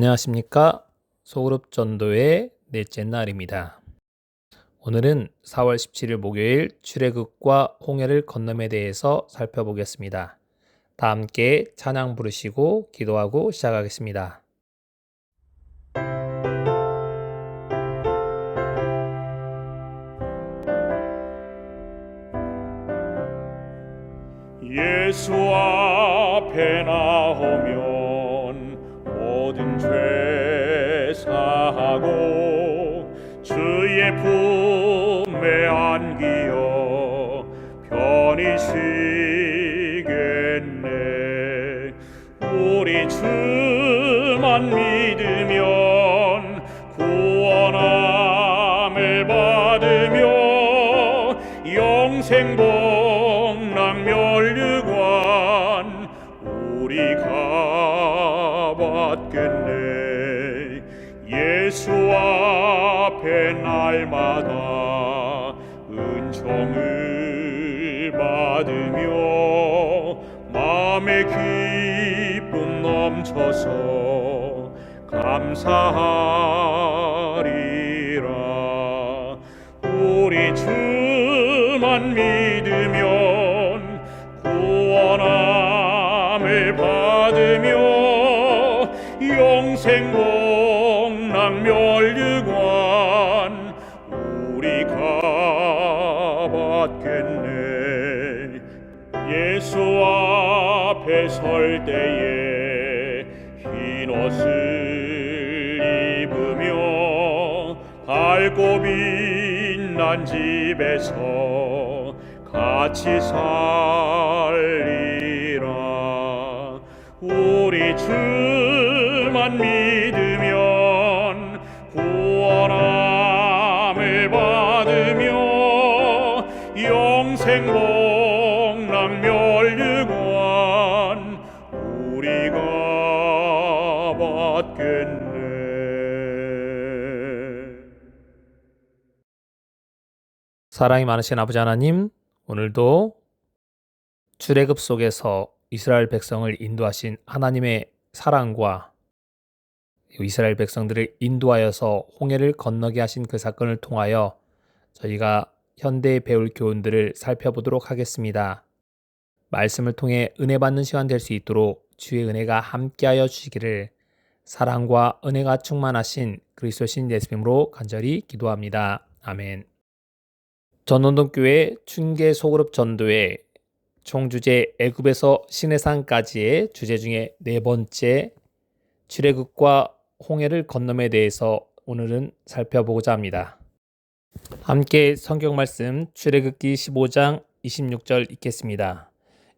안녕하십니까. 소그룹 전도의 넷째 날입니다. 오늘은 4월 17일 목요일 출애굽과 홍해를 건nom에 대해서 살펴보겠습니다. 다 함께 찬양 부르시고 기도하고 시작하겠습니다. 예수 앞에 나오면 모든 죄 사하고 주의 품에 안기어 편히 쉬겠네. 우리 주만 믿으면 구원함을 받으며 영생 복락 멸류관 우리가 받겠네. 예수 앞에 날마다 은총을 받으며 마음의 기쁨 넘쳐서 감사하리라. 우리 주만 믿으면 구원함을 받으며 영생 복락 멸류관 우리가 받겠네. 예수 앞에 설 때에 흰 옷을 입으며 밝고 빛난 집에서 같이 살리라. 우리 주만 믿으면 구원함을 받으며 영생 복락 멸류관 우리가 받겠네. 사랑이 많으신 아버지 하나님, 오늘도 출애굽 속에서 이스라엘 백성을 인도하신 하나님의 사랑과 이스라엘 백성들을 인도하여서 홍해를 건너게 하신 그 사건을 통하여 저희가 현대에 배울 교훈들을 살펴보도록 하겠습니다. 말씀을 통해 은혜 받는 시간 될 수 있도록 주의 은혜가 함께하여 주시기를 사랑과 은혜가 충만하신 그리스도신 예수님으로 간절히 기도합니다. 아멘. 전원동교회 춘계 소그룹 전도회 총주제 애굽에서 시내산까지의 주제 중에 네 번째 출애굽과 홍해를 건nom에 대해서 오늘은 살펴보고자 합니다. 함께 성경 말씀 출애굽기 15장 26절 읽겠습니다.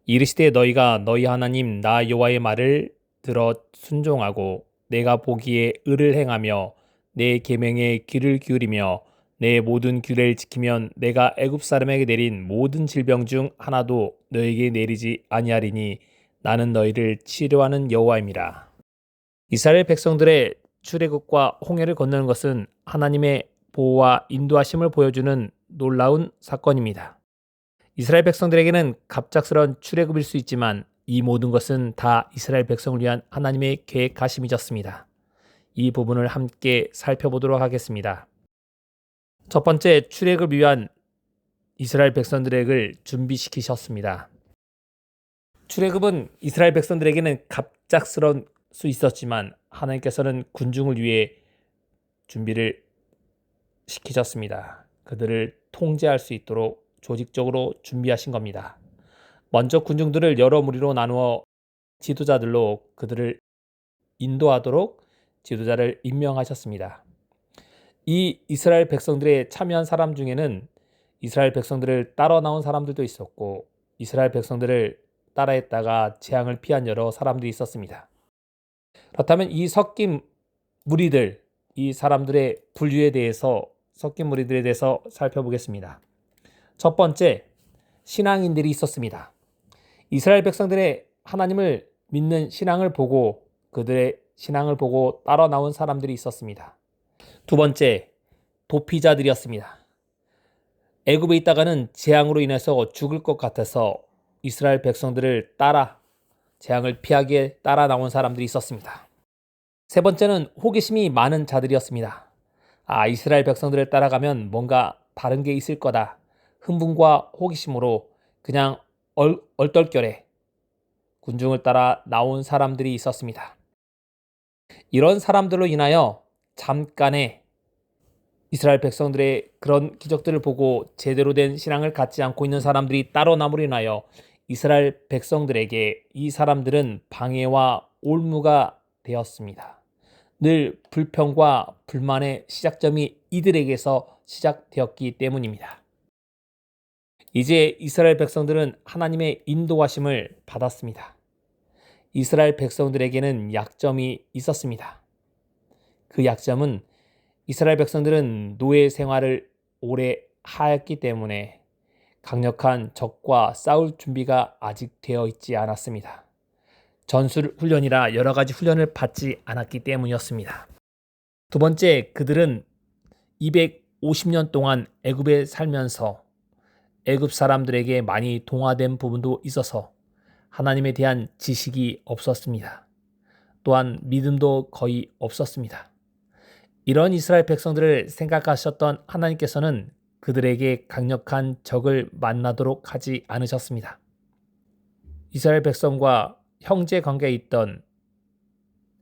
이르시되 너희가 너희 하나님 나 여호와의 말을 들어 순종하고 내가 보기에 의를 행하며 내 계명에 귀를 기울이며 내 모든 규례를 지키면 내가 애굽 사람에게 내린 모든 질병 중 하나도 너에게 내리지 아니하리니 나는 너희를 치료하는 여호와임이라. 이스라엘 백성들의 출애굽과 홍해를 건너는 것은 하나님의 보호와 인도하심을 보여주는 놀라운 사건입니다. 이스라엘 백성들에게는 갑작스러운 출애굽일 수 있지만 이 모든 것은 다 이스라엘 백성을 위한 하나님의 계획하심이었습니다. 이 부분을 함께 살펴보도록 하겠습니다. 첫 번째, 출애굽을 위한 이스라엘 백성들에게 준비시키셨습니다. 출애굽은 이스라엘 백성들에게는 갑작스러운 수 있었지만 하나님께서는 군중을 위해 준비를 시키셨습니다. 그들을 통제할 수 있도록 조직적으로 준비하신 겁니다. 먼저 군중들을 여러 무리로 나누어 지도자들로 그들을 인도하도록 지도자를 임명하셨습니다. 이 이스라엘 백성들의 참여한 사람 중에는 이스라엘 백성들을 따라 나온 사람들도 있었고 이스라엘 백성들을 따라했다가 재앙을 피한 여러 사람들이 있었습니다. 그렇다면 이 섞인 무리들, 이 사람들의 분류에 대해서 섞인 무리들에 대해서 살펴보겠습니다. 첫 번째, 신앙인들이 있었습니다. 이스라엘 백성들의 하나님을 믿는 신앙을 보고 그들의 신앙을 보고 따라 나온 사람들이 있었습니다. 두 번째, 도피자들이었습니다. 애굽에 있다가는 재앙으로 인해서 죽을 것 같아서 이스라엘 백성들을 따라 재앙을 피하게 따라 나온 사람들이 있었습니다. 세 번째는 호기심이 많은 자들이었습니다. 이스라엘 백성들을 따라가면 뭔가 다른 게 있을 거다. 흥분과 호기심으로 그냥 얼떨결에 군중을 따라 나온 사람들이 있었습니다. 이런 사람들로 인하여 잠깐의 이스라엘 백성들의 그런 기적들을 보고 제대로 된 신앙을 갖지 않고 있는 사람들이 따로 남으로 인하여 이스라엘 백성들에게 이 사람들은 방해와 올무가 되었습니다. 늘 불평과 불만의 시작점이 이들에게서 시작되었기 때문입니다. 이제 이스라엘 백성들은 하나님의 인도하심을 받았습니다. 이스라엘 백성들에게는 약점이 있었습니다. 그 약점은 이스라엘 백성들은 노예 생활을 오래 하였기 때문에 강력한 적과 싸울 준비가 아직 되어 있지 않았습니다. 전술 훈련이라 여러 가지 훈련을 받지 않았기 때문이었습니다. 두 번째, 그들은 250년 동안 애굽에 살면서 애굽 사람들에게 많이 동화된 부분도 있어서 하나님에 대한 지식이 없었습니다. 또한 믿음도 거의 없었습니다. 이런 이스라엘 백성들을 생각하셨던 하나님께서는 그들에게 강력한 적을 만나도록 하지 않으셨습니다. 이스라엘 백성과 형제 관계에 있던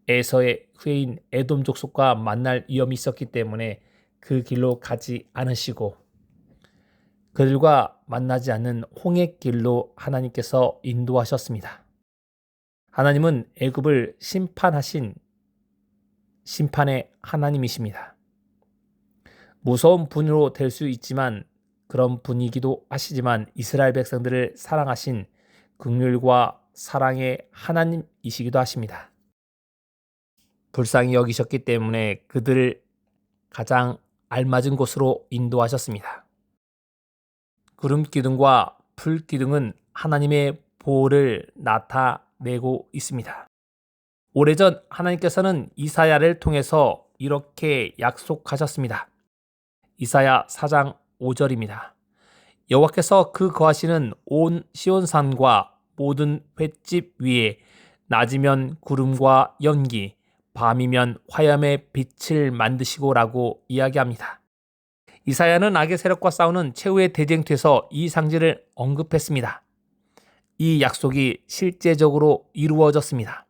에서의 후예인 에돔 족속과 만날 위험이 있었기 때문에 그 길로 가지 않으시고 그들과 만나지 않는 홍해 길로 하나님께서 인도하셨습니다. 하나님은 애굽을 심판하신 심판의 하나님이십니다. 무서운 분으로 될 수 있지만 그런 분이기도 하시지만 이스라엘 백성들을 사랑하신 긍휼과 사랑의 하나님이시기도 하십니다. 불쌍히 여기셨기 때문에 그들을 가장 알맞은 곳으로 인도하셨습니다. 구름 기둥과 불 기둥은 하나님의 보호를 나타내고 있습니다. 오래전 하나님께서는 이사야를 통해서 이렇게 약속하셨습니다. 이사야 4장 5절입니다. 여호와께서 그 거하시는 온 시온산과 모든 횟집 위에 낮이면 구름과 연기, 밤이면 화염의 빛을 만드시고라고 이야기합니다. 이사야는 악의 세력과 싸우는 최후의 대쟁투에서 이 상징을 언급했습니다. 이 약속이 실제적으로 이루어졌습니다.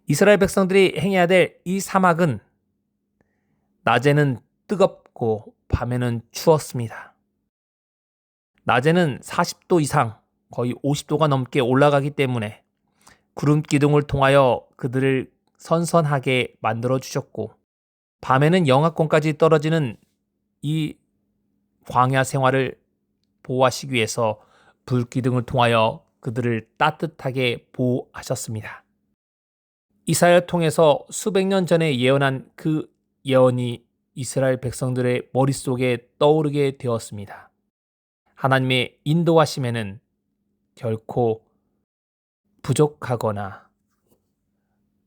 이스라엘 백성들이 행해야 될 이 사막은 낮에는 뜨겁고 밤에는 추웠습니다. 낮에는 40도 이상 거의 50도가 넘게 올라가기 때문에 구름 기둥을 통하여 그들을 선선하게 만들어 주셨고 밤에는 영하권까지 떨어지는 이 광야 생활을 보호하시기 위해서 불 기둥을 통하여 그들을 따뜻하게 보호하셨습니다. 이사야를 통해서 수백 년 전에 예언한 그 예언이 이스라엘 백성들의 머릿속에 떠오르게 되었습니다. 하나님의 인도하심에는 결코 부족하거나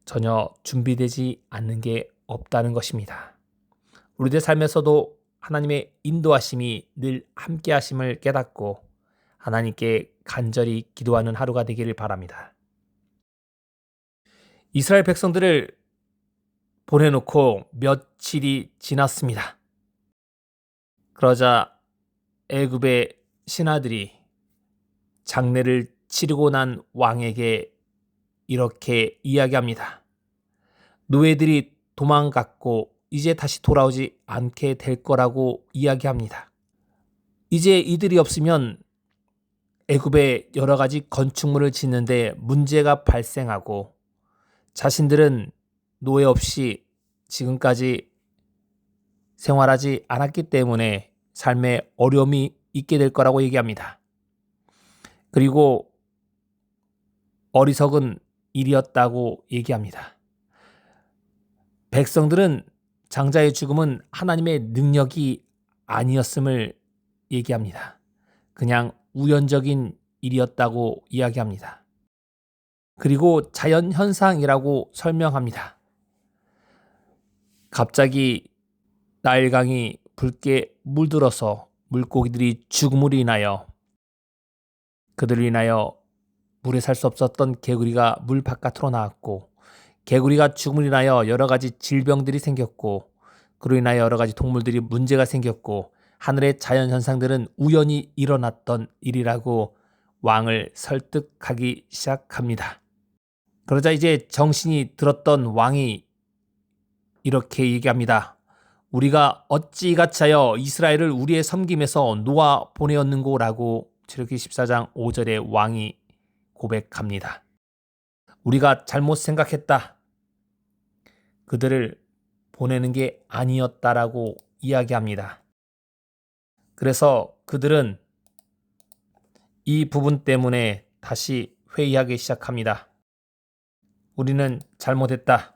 전혀 준비되지 않는 게 없다는 것입니다. 우리들 삶에서도 하나님의 인도하심이 늘 함께 하심을 깨닫고 하나님께 간절히 기도하는 하루가 되기를 바랍니다. 이스라엘 백성들을 보내놓고 며칠이 지났습니다. 그러자 애굽의 신하들이 장례를 치르고 난 왕에게 이렇게 이야기합니다. 노예들이 도망갔고 이제 다시 돌아오지 않게 될 거라고 이야기합니다. 이제 이들이 없으면 애굽에 여러 가지 건축물을 짓는데 문제가 발생하고 자신들은 노예 없이 지금까지 생활하지 않았기 때문에 삶에 어려움이 있게 될 거라고 얘기합니다. 그리고 어리석은 일이었다고 얘기합니다. 백성들은 장자의 죽음은 하나님의 능력이 아니었음을 얘기합니다. 그냥 우연적인 일이었다고 이야기합니다. 그리고 자연현상이라고 설명합니다. 갑자기 나일강이 붉게 물들어서 물고기들이 죽음으로 인하여 그들로 인하여 물에 살 수 없었던 개구리가 물 바깥으로 나왔고 개구리가 죽음으로 인하여 여러 가지 질병들이 생겼고 그로 인하여 여러 가지 동물들이 문제가 생겼고 하늘의 자연현상들은 우연히 일어났던 일이라고 왕을 설득하기 시작합니다. 그러자 이제 정신이 들었던 왕이 이렇게 얘기합니다. 우리가 어찌같이 하여 이스라엘을 우리의 섬김에서 놓아 보내었는고 라고 출애굽기 14장 5절에 왕이 고백합니다. 우리가 잘못 생각했다. 그들을 보내는 게 아니었다라고 이야기합니다. 그래서 그들은 이 부분 때문에 다시 회의하기 시작합니다. 우리는 잘못했다.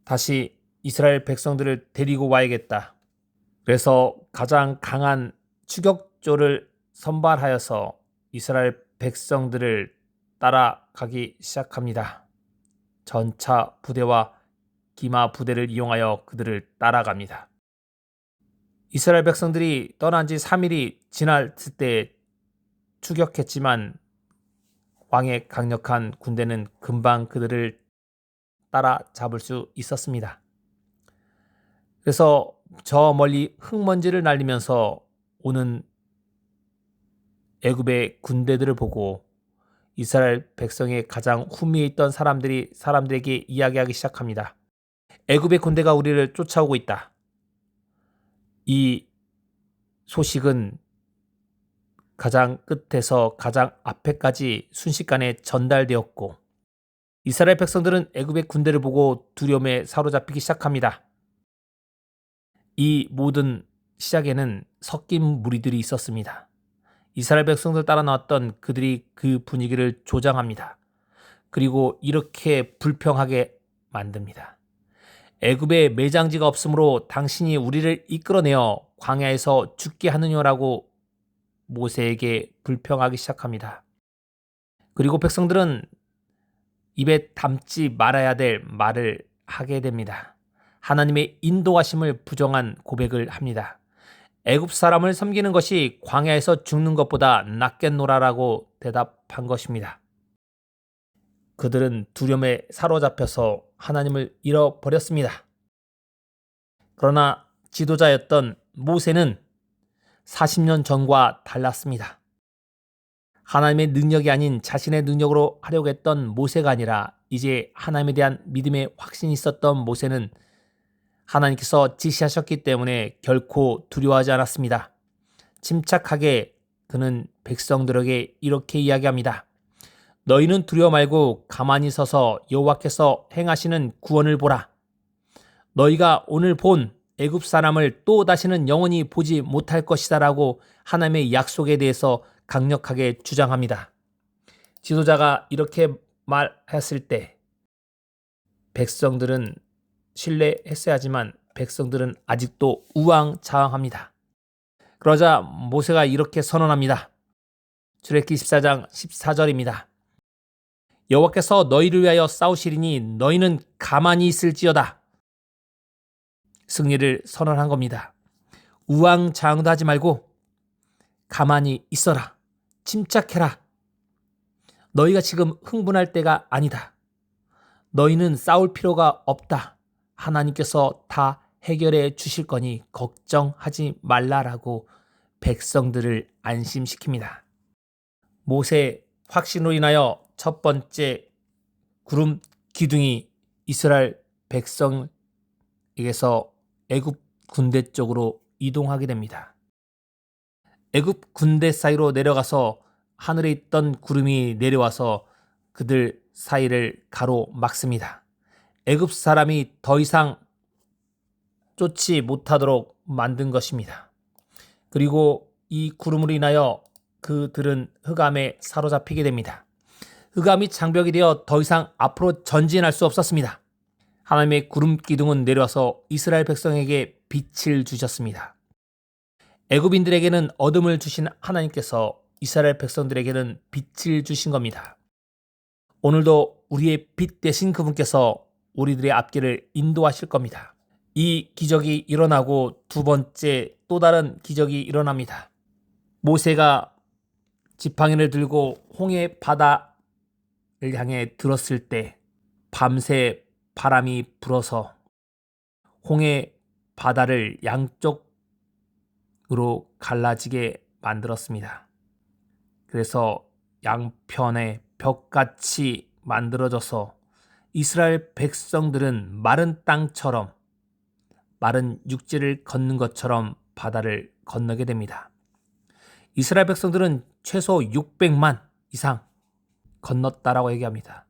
다시 이스라엘 백성들을 데리고 와야겠다. 그래서 가장 강한 추격조를 선발하여서 이스라엘 백성들을 따라가기 시작합니다. 전차 부대와 기마 부대를 이용하여 그들을 따라갑니다. 이스라엘 백성들이 떠난 지 3일이 지났을 때 추격했지만 왕의 강력한 군대는 금방 그들을 따라잡을 수 있었습니다. 그래서 저 멀리 흙먼지를 날리면서 오는 애굽의 군대들을 보고 이스라엘 백성의 가장 후미에 있던 사람들에게 이야기하기 시작합니다. 애굽의 군대가 우리를 쫓아오고 있다. 이 소식은 가장 끝에서 가장 앞에까지 순식간에 전달되었고 이스라엘 백성들은 애굽의 군대를 보고 두려움에 사로잡히기 시작합니다. 이 모든 시작에는 섞인 무리들이 있었습니다. 이스라엘 백성들 따라 나왔던 그들이 그 분위기를 조장합니다. 그리고 이렇게 불평하게 만듭니다. 애굽에 매장지가 없으므로 당신이 우리를 이끌어내어 광야에서 죽게 하느냐라고 모세에게 불평하기 시작합니다. 그리고 백성들은 입에 담지 말아야 될 말을 하게 됩니다. 하나님의 인도하심을 부정한 고백을 합니다. 애굽 사람을 섬기는 것이 광야에서 죽는 것보다 낫겠노라라고 대답한 것입니다. 그들은 두려움에 사로잡혀서 하나님을 잃어버렸습니다. 그러나 지도자였던 모세는 40년 전과 달랐습니다. 하나님의 능력이 아닌 자신의 능력으로 하려고 했던 모세가 아니라 이제 하나님에 대한 믿음의 확신이 있었던 모세는 하나님께서 지시하셨기 때문에 결코 두려워하지 않았습니다. 침착하게 그는 백성들에게 이렇게 이야기합니다. 너희는 두려워 말고 가만히 서서 여호와께서 행하시는 구원을 보라. 너희가 오늘 본 애굽 사람을 또 다시는 영원히 보지 못할 것이다 라고 하나님의 약속에 대해서 강력하게 주장합니다. 지도자가 이렇게 말했을 때 백성들은 신뢰했어야 하지만 백성들은 아직도 우왕좌왕합니다. 그러자 모세가 이렇게 선언합니다. 출애굽기 14장 14절입니다. 여호와께서 너희를 위하여 싸우시리니 너희는 가만히 있을지어다. 승리를 선언한 겁니다. 우왕좌왕도 하지 말고 가만히 있어라. 침착해라. 너희가 지금 흥분할 때가 아니다. 너희는 싸울 필요가 없다. 하나님께서 다 해결해 주실 거니 걱정하지 말라라고 백성들을 안심시킵니다. 모세 확신으로 인하여 첫 번째 구름 기둥이 이스라엘 백성에게서 애굽 군대 쪽으로 이동하게 됩니다. 애굽 군대 사이로 내려가서 하늘에 있던 구름이 내려와서 그들 사이를 가로막습니다. 애굽 사람이 더 이상 쫓지 못하도록 만든 것입니다. 그리고 이 구름으로 인하여 그들은 흑암에 사로잡히게 됩니다. 흑암이 장벽이 되어 더 이상 앞으로 전진할 수 없었습니다. 하나님의 구름 기둥은 내려와서 이스라엘 백성에게 빛을 주셨습니다. 애굽인들에게는 어둠을 주신 하나님께서 이스라엘 백성들에게는 빛을 주신 겁니다. 오늘도 우리의 빛 되신 그분께서 우리들의 앞길을 인도하실 겁니다. 이 기적이 일어나고 두 번째 또 다른 기적이 일어납니다. 모세가 지팡이를 들고 홍해 바다를 향해 들었을 때 밤새 바람이 불어서 홍해 바다를 양쪽으로 갈라지게 만들었습니다. 그래서 양편의 벽같이 만들어져서 이스라엘 백성들은 마른 땅처럼, 마른 육지를 걷는 것처럼 바다를 건너게 됩니다. 이스라엘 백성들은 최소 600만 이상 건넜다라고 얘기합니다.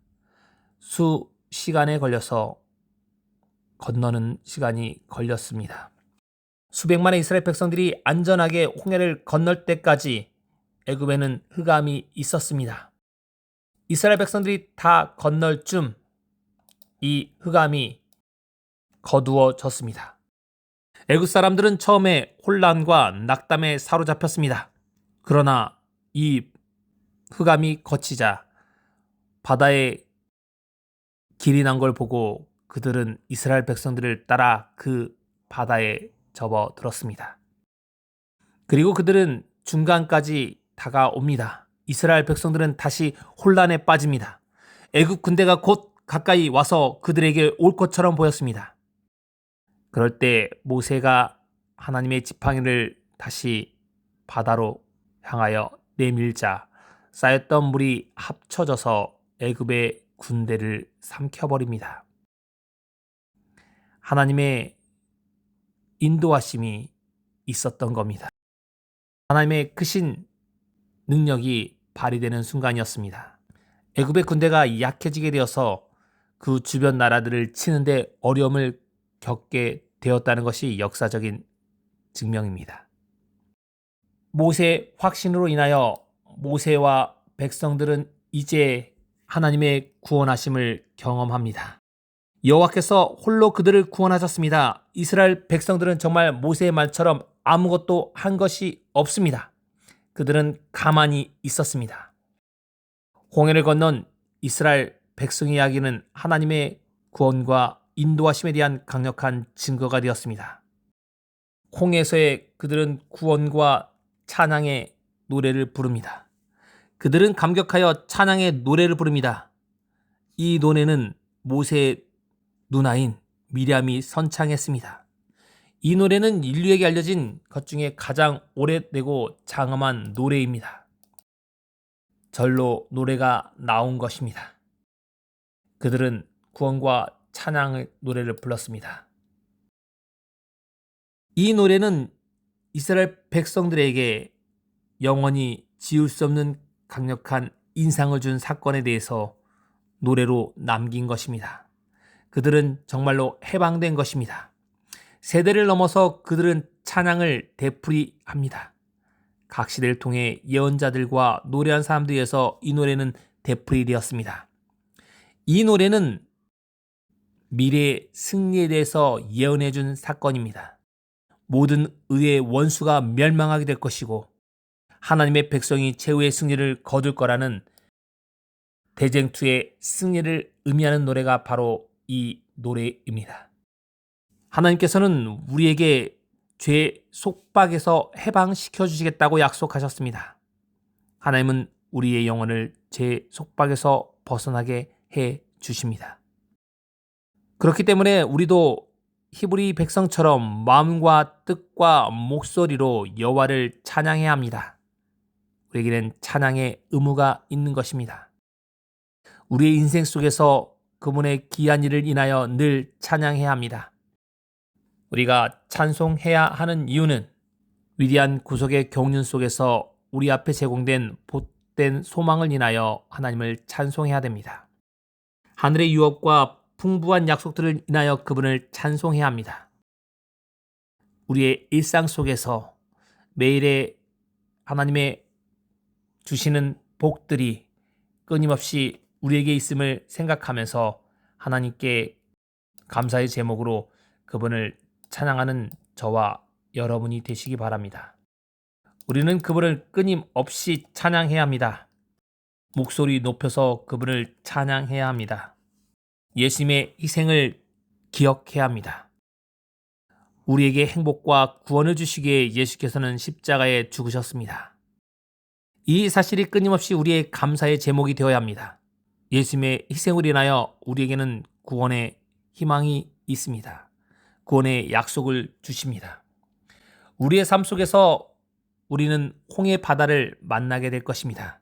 수시간에 걸려서 건너는 시간이 걸렸습니다. 수백만의 이스라엘 백성들이 안전하게 홍해를 건널 때까지 애굽에는 흑암이 있었습니다. 이스라엘 백성들이 다 건널 쯤 이 흑암이 거두어졌습니다. 애굽 사람들은 처음에 혼란과 낙담에 사로잡혔습니다. 그러나 이 흑암이 거치자 바다에 길이 난 걸 보고 그들은 이스라엘 백성들을 따라 그 바다에 접어들었습니다. 그리고 그들은 중간까지 다가옵니다. 이스라엘 백성들은 다시 혼란에 빠집니다. 애굽 군대가 곧 가까이 와서 그들에게 올 것처럼 보였습니다. 그럴 때 모세가 하나님의 지팡이를 다시 바다로 향하여 내밀자 쌓였던 물이 합쳐져서 애굽의 군대를 삼켜버립니다. 하나님의 인도하심이 있었던 겁니다. 하나님의 크신 능력이 발휘되는 순간이었습니다. 애굽의 군대가 약해지게 되어서 그 주변 나라들을 치는데 어려움을 겪게 되었다는 것이 역사적인 증명입니다. 모세의 확신으로 인하여 모세와 백성들은 이제 하나님의 구원하심을 경험합니다. 여호와께서 홀로 그들을 구원하셨습니다. 이스라엘 백성들은 정말 모세의 말처럼 아무것도 한 것이 없습니다. 그들은 가만히 있었습니다. 홍해를 건넌 이스라엘 백성의 이야기는 하나님의 구원과 인도하심에 대한 강력한 증거가 되었습니다. 홍해에서의 그들은 구원과 찬양의 노래를 부릅니다. 그들은 감격하여 찬양의 노래를 부릅니다. 이 노래는 모세의 누나인 미리암이 선창했습니다. 이 노래는 인류에게 알려진 것 중에 가장 오래되고 장엄한 노래입니다. 절로 노래가 나온 것입니다. 그들은 구원과 찬양의 노래를 불렀습니다. 이 노래는 이스라엘 백성들에게 영원히 지울 수 없는 강력한 인상을 준 사건에 대해서 노래로 남긴 것입니다. 그들은 정말로 해방된 것입니다. 세대를 넘어서 그들은 찬양을 되풀이합니다. 각 시대를 통해 예언자들과 노래한 사람들에 의해서 이 노래는 되풀이되었습니다. 이 노래는 미래의 승리에 대해서 예언해 준 사건입니다. 모든 의의 원수가 멸망하게 될 것이고 하나님의 백성이 최후의 승리를 거둘 거라는 대쟁투의 승리를 의미하는 노래가 바로 이 노래입니다. 하나님께서는 우리에게 죄 속박에서 해방시켜 주시겠다고 약속하셨습니다. 하나님은 우리의 영혼을 죄 속박에서 벗어나게 해 주십니다. 그렇기 때문에 우리도 히브리 백성처럼 마음과 뜻과 목소리로 여호와를 찬양해야 합니다. 우리에게는 찬양의 의무가 있는 것입니다. 우리의 인생 속에서 그분의 귀한 일을 인하여 늘 찬양해야 합니다. 우리가 찬송해야 하는 이유는 위대한 구속의 경륜 속에서 우리 앞에 제공된 복된 소망을 인하여 하나님을 찬송해야 됩니다. 하늘의 유업과 풍부한 약속들을 인하여 그분을 찬송해야 합니다. 우리의 일상 속에서 매일의 하나님의 주시는 복들이 끊임없이 우리에게 있음을 생각하면서 하나님께 감사의 제목으로 그분을 찬양하는 저와 여러분이 되시기 바랍니다. 우리는 그분을 끊임없이 찬양해야 합니다. 목소리 높여서 그분을 찬양해야 합니다. 예수님의 희생을 기억해야 합니다. 우리에게 행복과 구원을 주시기에 예수께서는 십자가에 죽으셨습니다. 이 사실이 끊임없이 우리의 감사의 제목이 되어야 합니다. 예수님의 희생으로 인하여 우리에게는 구원의 희망이 있습니다. 구원의 약속을 주십니다. 우리의 삶 속에서 우리는 홍해 바다를 만나게 될 것입니다.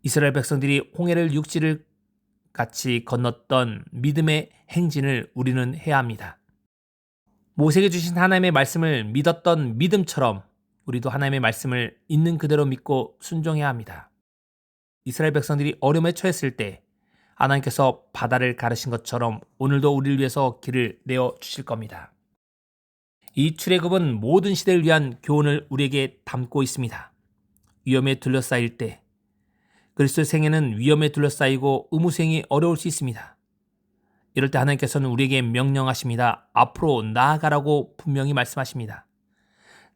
이스라엘 백성들이 홍해를 육지를 같이 건넜던 믿음의 행진을 우리는 해야 합니다. 모세에게 주신 하나님의 말씀을 믿었던 믿음처럼 우리도 하나님의 말씀을 있는 그대로 믿고 순종해야 합니다. 이스라엘 백성들이 어려움에 처했을 때 하나님께서 바다를 가르신 것처럼 오늘도 우리를 위해서 길을 내어 주실 겁니다. 이 출애굽은 모든 시대를 위한 교훈을 우리에게 담고 있습니다. 위험에 둘러싸일 때 그리스도의 생애는 위험에 둘러싸이고 의무수행이 어려울 수 있습니다. 이럴 때 하나님께서는 우리에게 명령하십니다. 앞으로 나아가라고 분명히 말씀하십니다.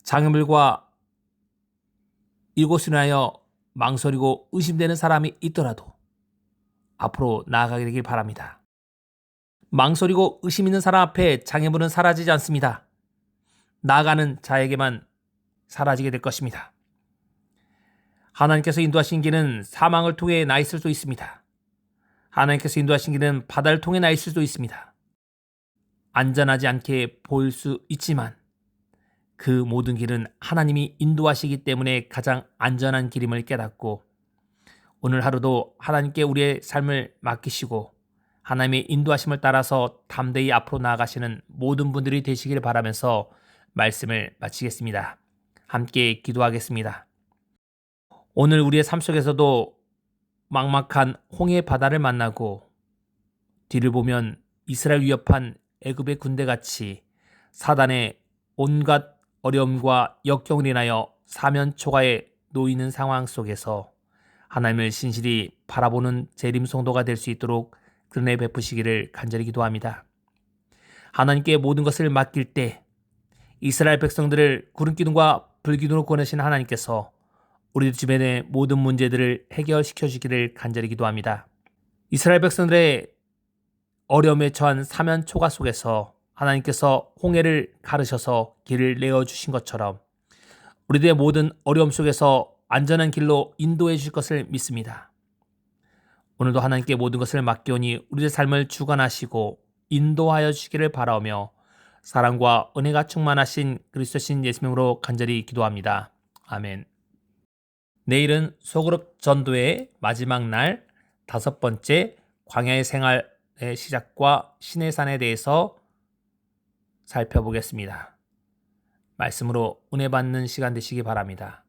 장애물과 이곳을 위하여 망설이고 의심되는 사람이 있더라도 앞으로 나아가게 되길 바랍니다. 망설이고 의심 있는 사람 앞에 장애물은 사라지지 않습니다. 나아가는 자에게만 사라지게 될 것입니다. 하나님께서 인도하신 길은 사망을 통해 나 있을 수 있습니다. 하나님께서 인도하신 길은 바다를 통해 나 있을 수도 있습니다. 안전하지 않게 보일 수 있지만 그 모든 길은 하나님이 인도하시기 때문에 가장 안전한 길임을 깨닫고 오늘 하루도 하나님께 우리의 삶을 맡기시고 하나님의 인도하심을 따라서 담대히 앞으로 나아가시는 모든 분들이 되시길 바라면서 말씀을 마치겠습니다. 함께 기도하겠습니다. 오늘 우리의 삶 속에서도 막막한 홍해 바다를 만나고 뒤를 보면 이스라엘 위협한 애굽의 군대같이 사단의 온갖 어려움과 역경을 인하여 사면초가에 놓이는 상황 속에서 하나님을 신실히 바라보는 재림 성도가 될 수 있도록 은혜 베푸시기를 간절히 기도합니다. 하나님께 모든 것을 맡길 때 이스라엘 백성들을 구름기둥과 불기둥으로 꺼내신 하나님께서 우리 주변의 모든 문제들을 해결시켜 주기를 간절히 기도합니다. 이스라엘 백성들의 어려움에 처한 사면초가 속에서 하나님께서 홍해를 가르셔서 길을 내어주신 것처럼 우리들의 모든 어려움 속에서 안전한 길로 인도해 주실 것을 믿습니다. 오늘도 하나님께 모든 것을 맡기오니 우리의 삶을 주관하시고 인도하여 주시기를 바라오며 사랑과 은혜가 충만하신 그리스도신 예수님으로 간절히 기도합니다. 아멘. 내일은 소그룹 전도의 마지막 날 5번째 광야의 생활의 시작과 시내산에 대해서 살펴보겠습니다. 말씀으로 은혜 받는 시간 되시기 바랍니다.